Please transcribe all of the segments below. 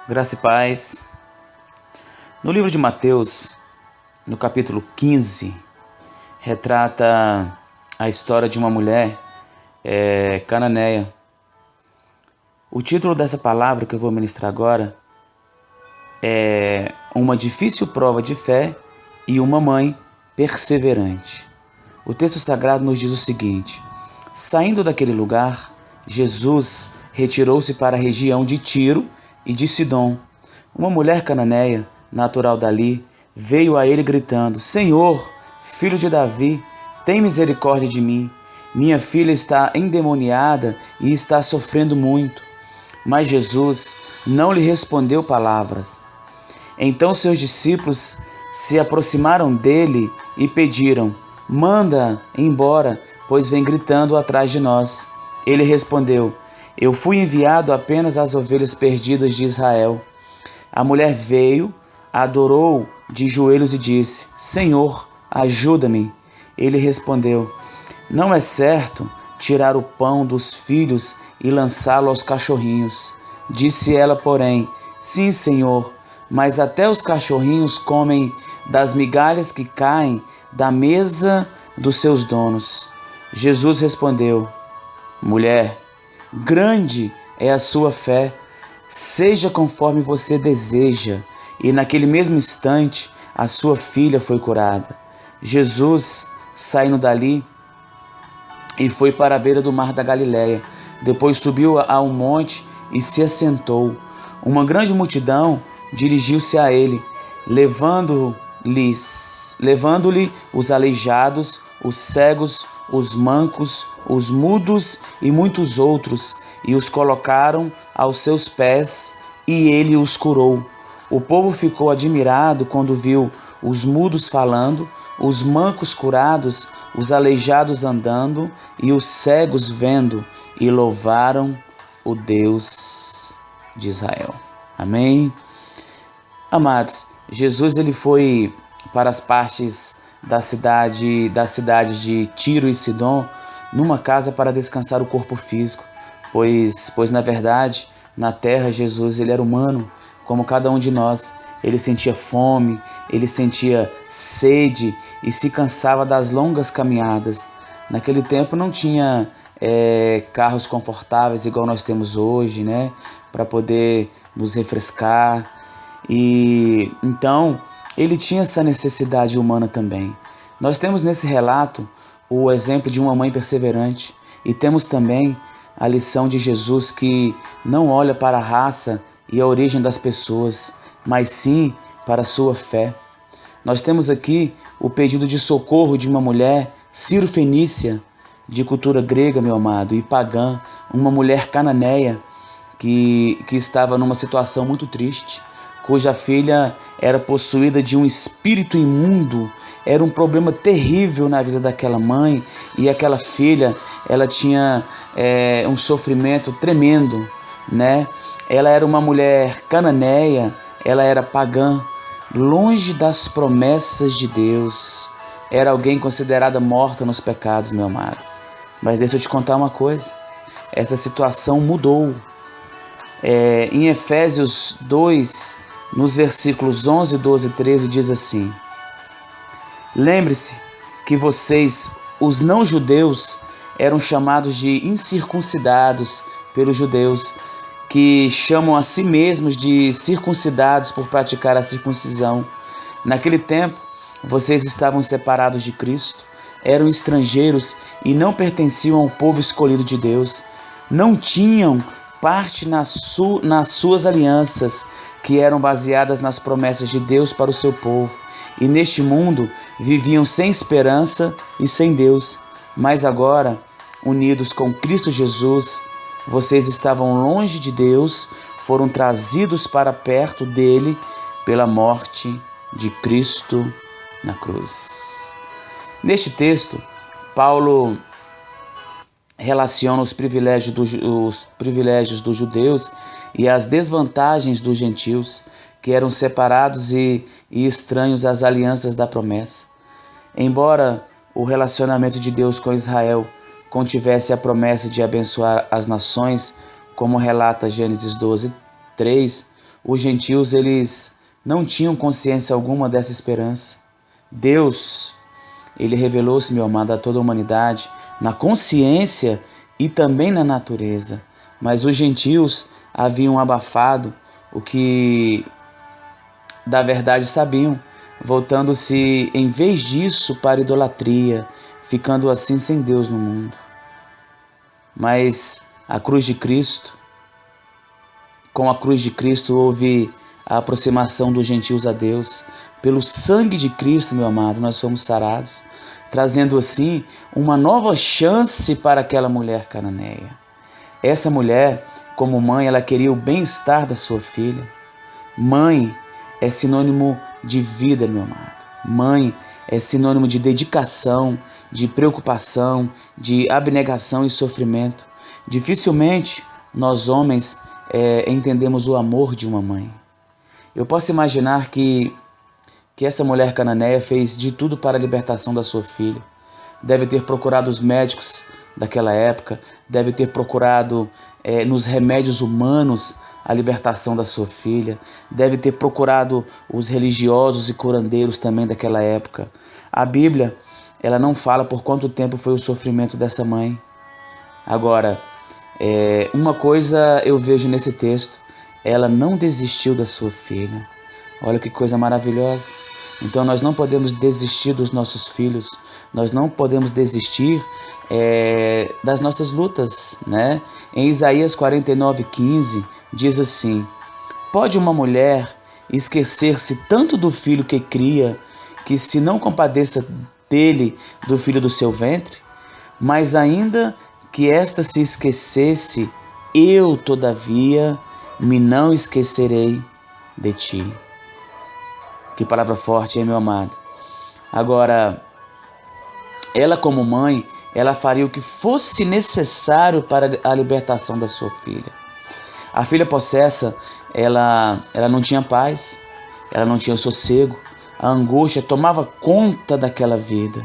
Graça e paz. No livro de Mateus, no capítulo 15, retrata a história de uma mulher cananeia. O título dessa palavra que eu vou ministrar agora é Uma difícil prova de fé e uma mãe perseverante. O texto sagrado nos diz o seguinte: saindo daquele lugar, Jesus retirou-se para a região de Tiro e de Sidom. Uma mulher cananeia, natural dali, veio a ele gritando: Senhor, filho de Davi, tem misericórdia de mim. Minha filha está endemoniada e está sofrendo muito. Mas Jesus não lhe respondeu palavras. Então seus discípulos se aproximaram dele e pediram: manda embora, pois vem gritando atrás de nós. Ele respondeu: eu fui enviado apenas às ovelhas perdidas de Israel. A mulher veio, adorou de joelhos e disse: Senhor, ajuda-me. Ele respondeu: não é certo tirar o pão dos filhos e lançá-lo aos cachorrinhos. Disse ela, porém: sim, Senhor, mas até os cachorrinhos comem das migalhas que caem da mesa dos seus donos. Jesus respondeu: mulher, grande é a sua fé, seja conforme você deseja. E naquele mesmo instante, a sua filha foi curada. Jesus, saindo dali, e foi para a beira do mar da Galileia. Depois subiu a um monte e se assentou. Uma grande multidão dirigiu-se a ele, levando-lhe os aleijados, os cegos, os mancos, os mudos e muitos outros, e os colocaram aos seus pés, e ele os curou. O povo ficou admirado quando viu os mudos falando, os mancos curados, os aleijados andando e os cegos vendo, e louvaram o Deus de Israel. Amém? Amados, Jesus ele foi para as partes das cidades de Tiro e Sidom, numa casa para descansar o corpo físico, pois na verdade, na terra Jesus ele era humano, como cada um de nós. Ele sentia fome, ele sentia sede e se cansava das longas caminhadas. Naquele tempo não tinha carros confortáveis igual nós temos hoje, né, para poder nos refrescar. E então ele tinha essa necessidade humana também. Nós temos nesse relato o exemplo de uma mãe perseverante e temos também a lição de Jesus, que não olha para a raça e a origem das pessoas, mas sim para a sua fé. Nós temos aqui o pedido de socorro de uma mulher ciro-fenícia, de cultura grega, meu amado, e pagã, uma mulher cananeia que estava numa situação muito triste, cuja filha era possuída de um espírito imundo. Era um problema terrível na vida daquela mãe, e aquela filha, ela tinha um sofrimento tremendo, né? Ela era uma mulher cananeia, ela era pagã, longe das promessas de Deus. Era alguém considerada morta nos pecados, meu amado. Mas deixa eu te contar uma coisa, essa situação mudou. Em Efésios 2, nos versículos 11, 12 e 13, diz assim: lembre-se que vocês, os não-judeus, eram chamados de incircuncidados pelos judeus, que chamam a si mesmos de circuncidados por praticar a circuncisão. Naquele tempo, vocês estavam separados de Cristo, eram estrangeiros e não pertenciam ao povo escolhido de Deus. Não tinham parte nas suas alianças, que eram baseadas nas promessas de Deus para o seu povo. E neste mundo viviam sem esperança e sem Deus. Mas agora, unidos com Cristo Jesus, vocês estavam longe de Deus, foram trazidos para perto dele pela morte de Cristo na cruz. Neste texto, Paulo relaciona os privilégios dos judeus e as desvantagens dos gentios, que eram separados e estranhos às alianças da promessa. Embora o relacionamento de Deus com Israel contivesse a promessa de abençoar as nações, como relata Gênesis 12, 3, os gentios eles não tinham consciência alguma dessa esperança. Deus, ele revelou-se, meu amado, a toda a humanidade na consciência e também na natureza. Mas os gentios haviam abafado o que da verdade sabiam, voltando-se em vez disso para a idolatria, ficando assim sem Deus no mundo. Mas a cruz de Cristo, com a cruz de Cristo houve a aproximação dos gentios a Deus. Pelo sangue de Cristo, meu amado, nós fomos sarados, trazendo assim uma nova chance para aquela mulher cananeia. Essa mulher, como mãe, ela queria o bem-estar da sua filha. Mãe é sinônimo de vida, meu amado. Mãe é sinônimo de dedicação, de preocupação, de abnegação e sofrimento. Dificilmente nós homens entendemos o amor de uma mãe. Eu posso imaginar que essa mulher cananeia fez de tudo para a libertação da sua filha. Deve ter procurado os médicos daquela época, deve ter procurado nos remédios humanos a libertação da sua filha, deve ter procurado os religiosos e curandeiros também daquela época. A Bíblia, ela não fala por quanto tempo foi o sofrimento dessa mãe. Agora, uma coisa eu vejo nesse texto, ela não desistiu da sua filha. Olha que coisa maravilhosa. Então nós não podemos desistir dos nossos filhos, nós não podemos desistir das nossas lutas, né? Em Isaías 49:15 diz assim: pode uma mulher esquecer-se tanto do filho que cria, que se não compadeça dele, do filho do seu ventre? Mas ainda que esta se esquecesse, eu todavia me não esquecerei de ti. Que palavra forte, hein, meu amado? Agora, ela como mãe, ela faria o que fosse necessário para a libertação da sua filha. A filha possessa, ela não tinha paz, ela não tinha sossego, a angústia tomava conta daquela vida.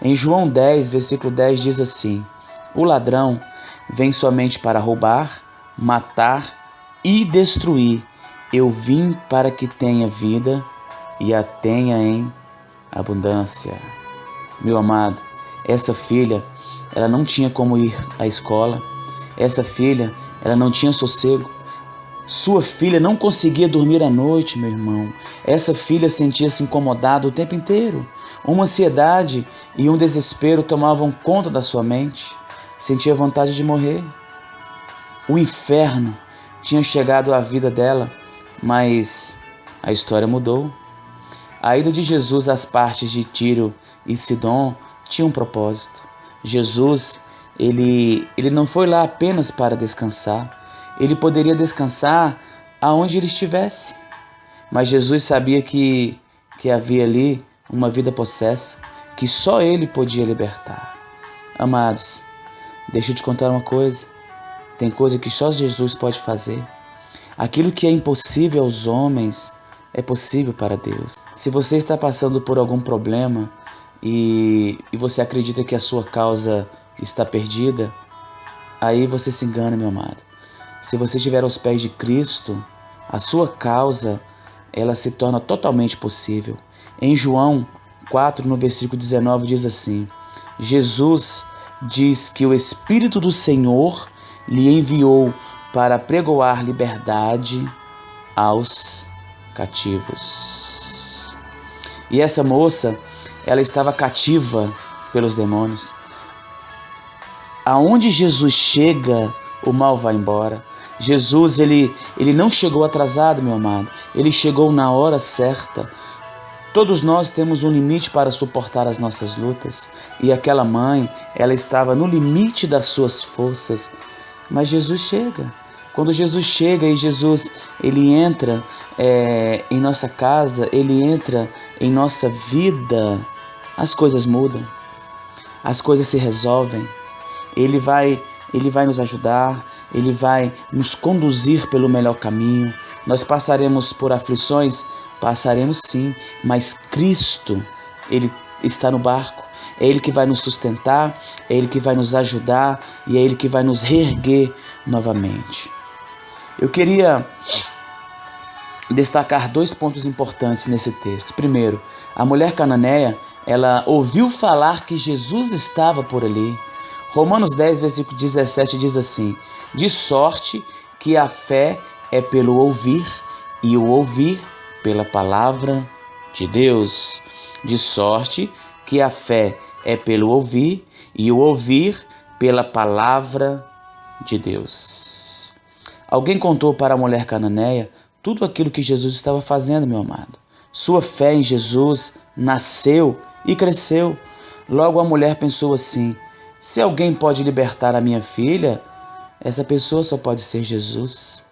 Em João 10, versículo 10 diz assim: o ladrão vem somente para roubar, matar e destruir. Eu vim para que tenha vida e a tenha em abundância. Meu amado, essa filha, ela não tinha como ir à escola. Essa filha, ela não tinha sossego. Sua filha não conseguia dormir à noite, meu irmão. Essa filha sentia-se incomodada o tempo inteiro. Uma ansiedade e um desespero tomavam conta da sua mente. Sentia vontade de morrer. O inferno tinha chegado à vida dela, mas a história mudou. A ida de Jesus às partes de Tiro e Sidom tinha um propósito. Jesus, ele não foi lá apenas para descansar. Ele poderia descansar aonde ele estivesse. Mas Jesus sabia que havia ali uma vida possessa, que só ele podia libertar. Amados, deixa eu te contar uma coisa. Tem coisa que só Jesus pode fazer. Aquilo que é impossível aos homens é possível para Deus. Se você está passando por algum problema e você acredita que a sua causa está perdida, aí você se engana, meu amado. Se você estiver aos pés de Cristo, a sua causa, ela se torna totalmente possível. Em João 4, no versículo 19, diz assim: Jesus diz que o Espírito do Senhor lhe enviou para pregoar liberdade aos cativos. E essa moça, ela estava cativa pelos demônios. Aonde Jesus chega, o mal vai embora. Jesus, ele não chegou atrasado, meu amado. Ele chegou na hora certa. Todos nós temos um limite para suportar as nossas lutas. E aquela mãe, ela estava no limite das suas forças. Mas Jesus chega. Quando Jesus chega e Jesus, ele entra em nossa casa, ele entra em nossa vida, as coisas mudam. As coisas se resolvem. Ele vai nos ajudar. Ele vai nos conduzir pelo melhor caminho. Nós passaremos por aflições? Passaremos sim, mas Cristo, Ele está no barco. É Ele que vai nos sustentar, é Ele que vai nos ajudar e é Ele que vai nos reerguer novamente. Eu queria destacar dois pontos importantes nesse texto. Primeiro, a mulher cananeia, ela ouviu falar que Jesus estava por ali. Romanos 10, versículo 17 diz assim: de sorte que a fé é pelo ouvir, e o ouvir pela palavra de Deus. De sorte que a fé é pelo ouvir, e o ouvir pela palavra de Deus. Alguém contou para a mulher cananeia tudo aquilo que Jesus estava fazendo, meu amado. Sua fé em Jesus nasceu e cresceu. Logo a mulher pensou assim: se alguém pode libertar a minha filha, essa pessoa só pode ser Jesus.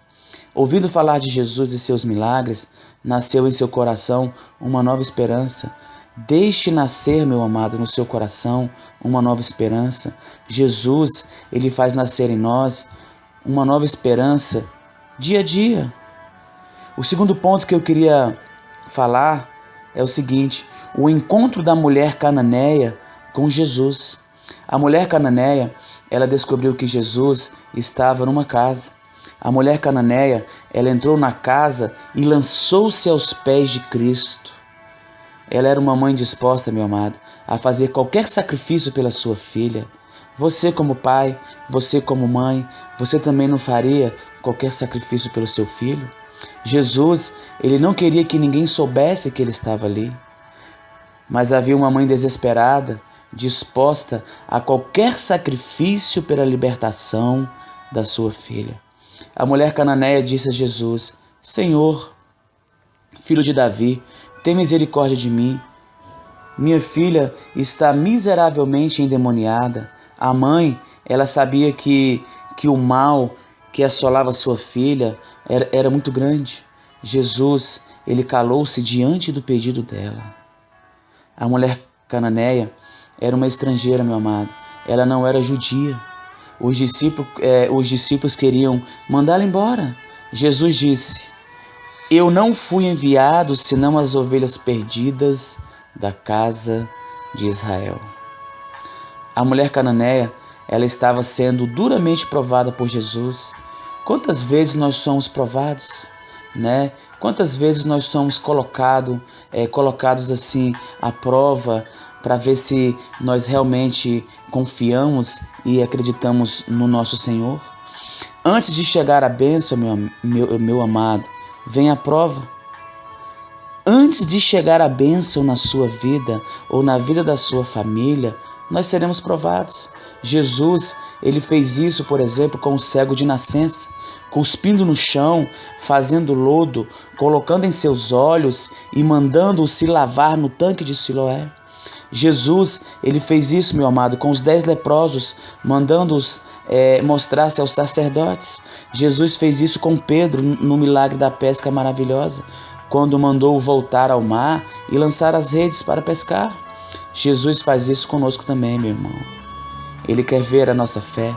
Ouvindo falar de Jesus e seus milagres, nasceu em seu coração uma nova esperança. Deixe nascer, meu amado, no seu coração uma nova esperança. Jesus, ele faz nascer em nós uma nova esperança dia a dia. O segundo ponto que eu queria falar é o seguinte: o encontro da mulher cananeia com Jesus. A mulher cananeia, ela descobriu que Jesus estava numa casa. A mulher cananeia, ela entrou na casa e lançou-se aos pés de Cristo. Ela era uma mãe disposta, meu amado, a fazer qualquer sacrifício pela sua filha. Você como pai, você como mãe, você também não faria qualquer sacrifício pelo seu filho? Jesus, ele não queria que ninguém soubesse que ele estava ali. Mas havia uma mãe desesperada, disposta a qualquer sacrifício pela libertação da sua filha. A mulher cananeia disse a Jesus: Senhor, filho de Davi, tem misericórdia de mim. Minha filha está miseravelmente endemoniada. A mãe, ela sabia que o mal que assolava sua filha era muito grande. Jesus, ele calou-se diante do pedido dela. A mulher cananeia era uma estrangeira, meu amado. Ela não era judia. Os discípulos queriam mandá-la embora. Jesus disse: eu não fui enviado senão as ovelhas perdidas da casa de Israel. A mulher cananeia, ela estava sendo duramente provada por Jesus. Quantas vezes nós somos provados, né? Quantas vezes nós somos colocados assim à prova para ver se nós realmente confiamos e acreditamos no nosso Senhor? Antes de chegar a bênção, meu amado, vem a prova. Antes de chegar a bênção na sua vida ou na vida da sua família, nós seremos provados. Jesus, ele fez isso, por exemplo, com o cego de nascença, cuspindo no chão, fazendo lodo, colocando em seus olhos e mandando-o se lavar no tanque de Siloé. Jesus, ele fez isso, meu amado, com os 10 leprosos, mandando-os mostrar-se aos sacerdotes. Jesus fez isso com Pedro no milagre da pesca maravilhosa, quando mandou voltar ao mar e lançar as redes para pescar. Jesus faz isso conosco também, meu irmão. Ele quer ver a nossa fé,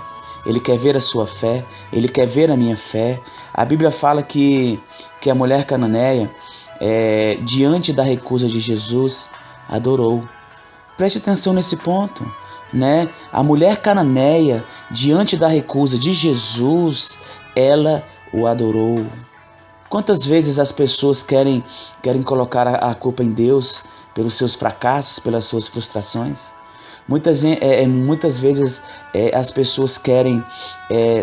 ele quer ver a sua fé, ele quer ver a minha fé. A Bíblia fala que a mulher cananeia, diante da recusa de Jesus, adorou. Preste atenção nesse ponto, né? A mulher cananeia, diante da recusa de Jesus, ela o adorou. Quantas vezes as pessoas querem colocar a culpa em Deus pelos seus fracassos, pelas suas frustrações? Muitas vezes as pessoas querem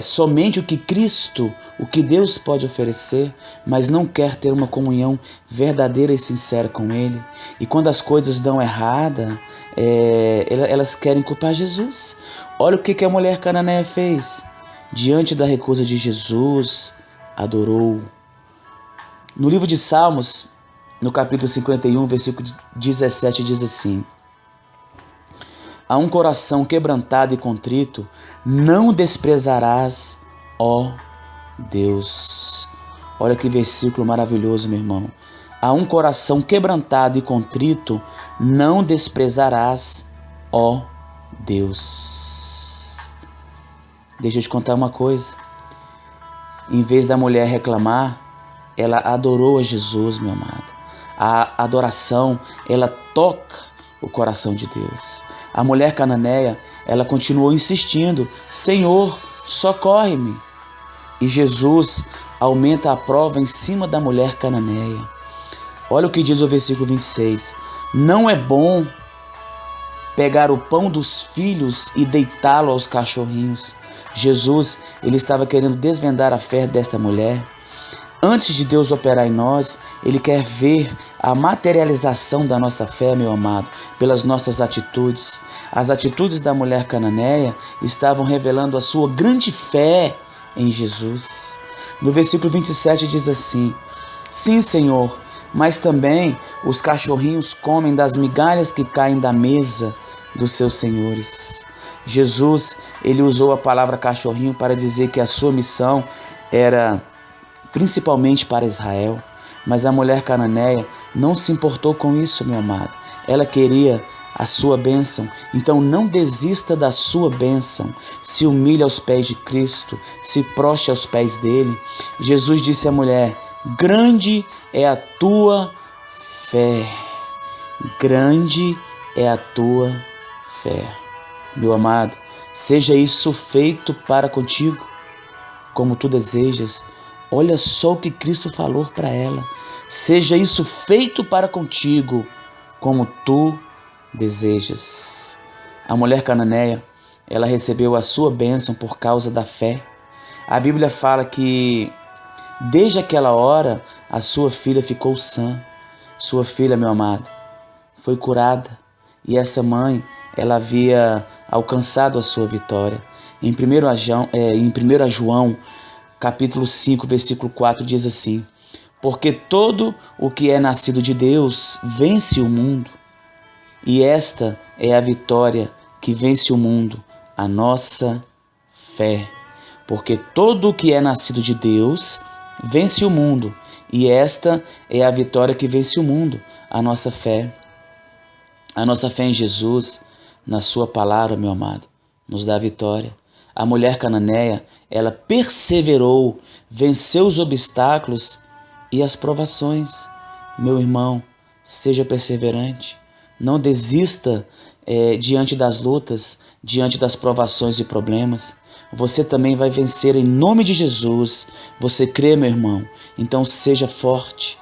somente o que Cristo, o que Deus pode oferecer, mas não quer ter uma comunhão verdadeira e sincera com Ele. E quando as coisas dão errada, elas querem culpar Jesus. Olha o que a mulher cananeia fez. Diante da recusa de Jesus, adorou. No livro de Salmos, no capítulo 51, versículo 17, diz assim: a um coração quebrantado e contrito, não desprezarás, ó Deus. Olha que versículo maravilhoso, meu irmão. A um coração quebrantado e contrito, não desprezarás, ó Deus. Deixa eu te contar uma coisa. Em vez da mulher reclamar, ela adorou a Jesus, meu amado. A adoração, ela toca o coração de Deus. A mulher cananeia, ela continuou insistindo: Senhor, socorre-me. E Jesus, aumenta a prova em cima da mulher cananeia. Olha o que diz o versículo 26. Não é bom pegar o pão dos filhos e deitá-lo aos cachorrinhos. Jesus, ele estava querendo desvendar a fé desta mulher. Antes de Deus operar em nós, Ele quer ver a materialização da nossa fé, meu amado, pelas nossas atitudes. As atitudes da mulher cananeia estavam revelando a sua grande fé em Jesus. No versículo 27 diz assim: Sim, Senhor, mas também os cachorrinhos comem das migalhas que caem da mesa dos seus senhores. Jesus, ele usou a palavra cachorrinho para dizer que a sua missão era principalmente para Israel, mas a mulher cananeia não se importou com isso, meu amado. Ela queria a sua bênção, então não desista da sua bênção. Se humilhe aos pés de Cristo, se proste aos pés dele. Jesus disse à mulher: grande é a tua fé, grande é a tua fé. Meu amado, seja isso feito para contigo, como tu desejas. Olha só o que Cristo falou para ela. Seja isso feito para contigo, como tu desejas. A mulher cananeia, ela recebeu a sua bênção por causa da fé. A Bíblia fala que desde aquela hora a sua filha ficou sã. Sua filha, meu amado, foi curada. E essa mãe, ela havia alcançado a sua vitória. Em 1 João, capítulo 5, versículo 4, diz assim: porque todo o que é nascido de Deus vence o mundo. E esta é a vitória que vence o mundo, a nossa fé. Porque todo o que é nascido de Deus vence o mundo. E esta é a vitória que vence o mundo, a nossa fé. A nossa fé em Jesus, na sua palavra, meu amado, nos dá vitória. A mulher cananeia, ela perseverou, venceu os obstáculos e as provações. Meu irmão, seja perseverante. Não desista diante das lutas, diante das provações e problemas. Você também vai vencer em nome de Jesus. Você crê, meu irmão? Então seja forte.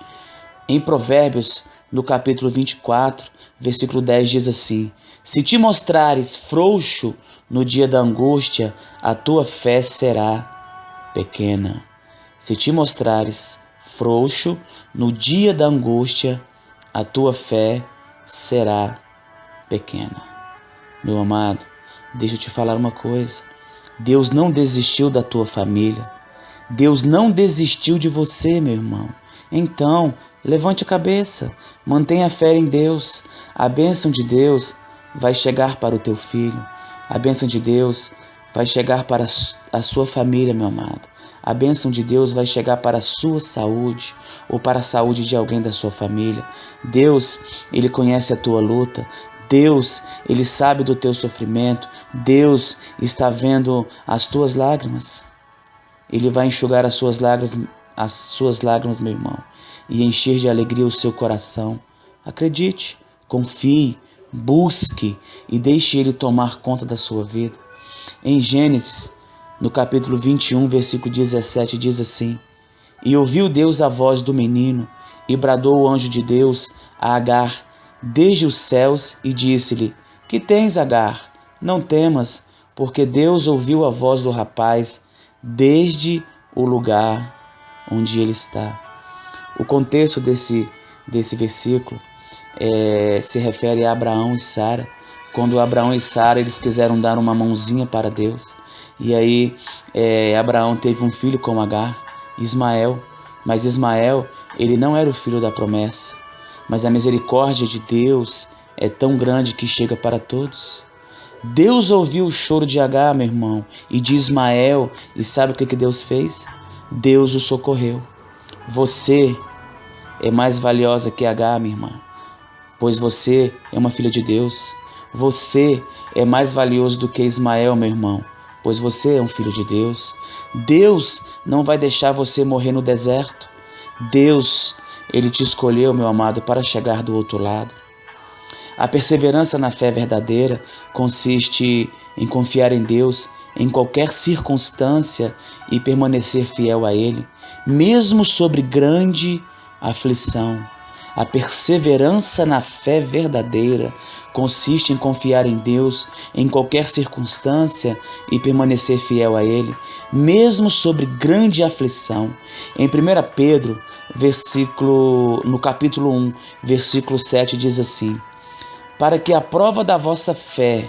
Em Provérbios, no capítulo 24, versículo 10 diz assim: se te mostrares frouxo no dia da angústia, a tua fé será pequena. Se te mostrares frouxo no dia da angústia, a tua fé será pequena. Meu amado, deixa eu te falar uma coisa. Deus não desistiu da tua família. Deus não desistiu de você, meu irmão. Então, levante a cabeça, mantenha a fé em Deus. A bênção de Deus vai chegar para o teu filho. A bênção de Deus vai chegar para a sua família, meu amado. A bênção de Deus vai chegar para a sua saúde ou para a saúde de alguém da sua família. Deus, Ele conhece a tua luta. Deus, Ele sabe do teu sofrimento. Deus está vendo as tuas lágrimas. Ele vai enxugar as suas lágrimas, meu irmão, e encher de alegria o seu coração. Acredite, confie, busque e deixe Ele tomar conta da sua vida. Em Gênesis, no capítulo 21, versículo 17, diz assim: e ouviu Deus a voz do menino, e bradou o anjo de Deus a Agar desde os céus, e disse-lhe: que tens, Agar? Não temas, porque Deus ouviu a voz do rapaz desde o lugar onde ele está. O contexto desse versículo se refere a Abraão e Sara. Quando Abraão e Sara eles quiseram dar uma mãozinha para Deus, e aí Abraão teve um filho com Agar, Ismael. Mas Ismael, ele não era o filho da promessa. Mas a misericórdia de Deus é tão grande que chega para todos. Deus ouviu o choro de Agar, meu irmão, e de Ismael, e sabe o que Deus fez? Deus o socorreu. Você é mais valiosa que Agar, minha irmã, pois você é uma filha de Deus. Você é mais valioso do que Ismael, meu irmão, pois você é um filho de Deus. Deus não vai deixar você morrer no deserto. Deus, Ele te escolheu, meu amado, para chegar do outro lado. A perseverança na fé verdadeira consiste em confiar em Deus em qualquer circunstância e permanecer fiel a Ele, mesmo sobre grande aflição. A perseverança na fé verdadeira consiste em confiar em Deus em qualquer circunstância e permanecer fiel a Ele, mesmo sobre grande aflição. Em 1 Pedro, no capítulo 1, versículo 7, diz assim: para que a prova da vossa fé,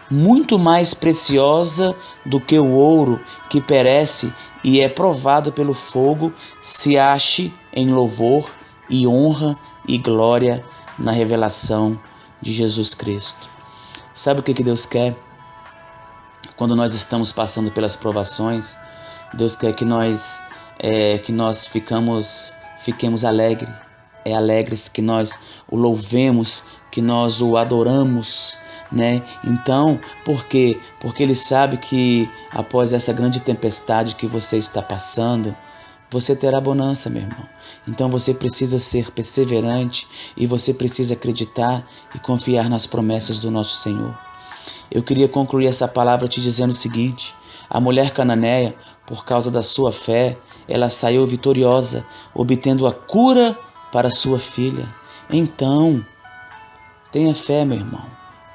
muito mais preciosa do que o ouro que perece e é provado pelo fogo, se ache em louvor e honra e glória na revelação de Jesus Cristo. Sabe o que Deus quer? Quando nós estamos passando pelas provações, Deus quer que nós fiquemos alegres, que nós o louvemos, que nós o adoramos, né? Então, por quê? Porque Ele sabe que após essa grande tempestade que você está passando, você terá bonança, meu irmão. Então você precisa ser perseverante e você precisa acreditar e confiar nas promessas do nosso Senhor. Eu queria concluir essa palavra te dizendo o seguinte: a mulher cananeia, por causa da sua fé, ela saiu vitoriosa, obtendo a cura para sua filha. Então, tenha fé, meu irmão,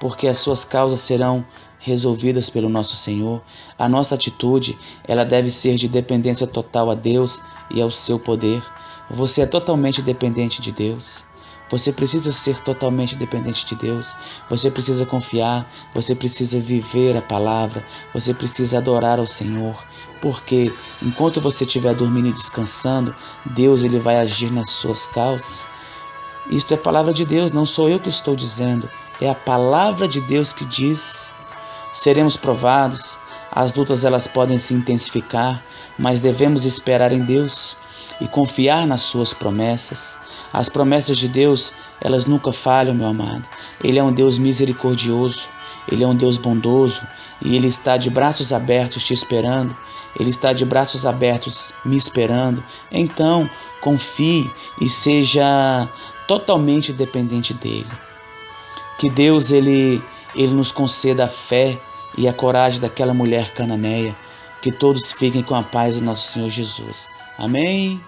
porque as suas causas serão resolvidas pelo nosso Senhor. A nossa atitude, ela deve ser de dependência total a Deus e ao seu poder. Você é totalmente dependente de Deus. Você precisa ser totalmente dependente de Deus. Você precisa confiar, você precisa viver a palavra, você precisa adorar ao Senhor. Porque enquanto você estiver dormindo e descansando, Deus ele vai agir nas suas causas. Isto é palavra de Deus, não sou eu que estou dizendo. É a palavra de Deus que diz. Seremos provados, as lutas elas podem se intensificar, mas devemos esperar em Deus e confiar nas suas promessas. As promessas de Deus, elas nunca falham, meu amado. Ele é um Deus misericordioso, Ele é um Deus bondoso e Ele está de braços abertos te esperando. Ele está de braços abertos me esperando. Então, confie e seja totalmente dependente dEle. Que Deus ele nos conceda a fé e a coragem daquela mulher cananeia. Que todos fiquem com a paz do nosso Senhor Jesus. Amém?